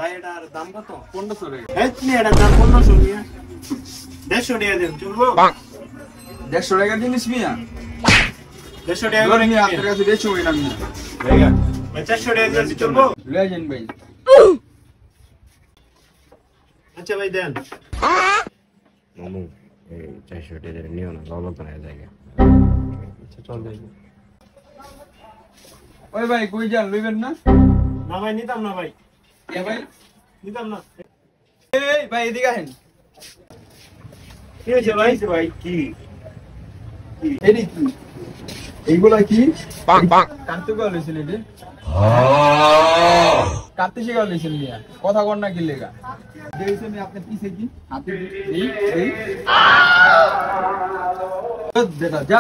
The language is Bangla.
ভাই এটার দাম কত? 1500 টাকা। এটার দাম 1500 নিয়ে 150 টাকা দেন চলবো? 150 টাকা জিনিস মিয়া 150 টাকা করে মিয়া আপনার কাছে বেশি হই না মিয়া। ভাই 400 টাকা দিলে চলবো? লয়ে যান ভাই। আচ্ছা ভাই দেন। মামু এই 400 টাকা নিও না, লবণ না জায়গা। আচ্ছা চল যাই। ওই ভাই কই যান লইবেন না? না ভাই নিতাম না ভাই। এ ভাই নিতাম না। এই ভাই এদিকে আসেন। কি হয়েছে ভাই? ভাই কি? এডি কি? এইগুলা কি? পাক পাক কাটতে গেল লইছিল এডি। কাটতে শিখা লইছিল মিয়া। কথা কর না কি লেগা? দেখেছেন আমি আপনার পিছে কি? হাতে এই বেটা যা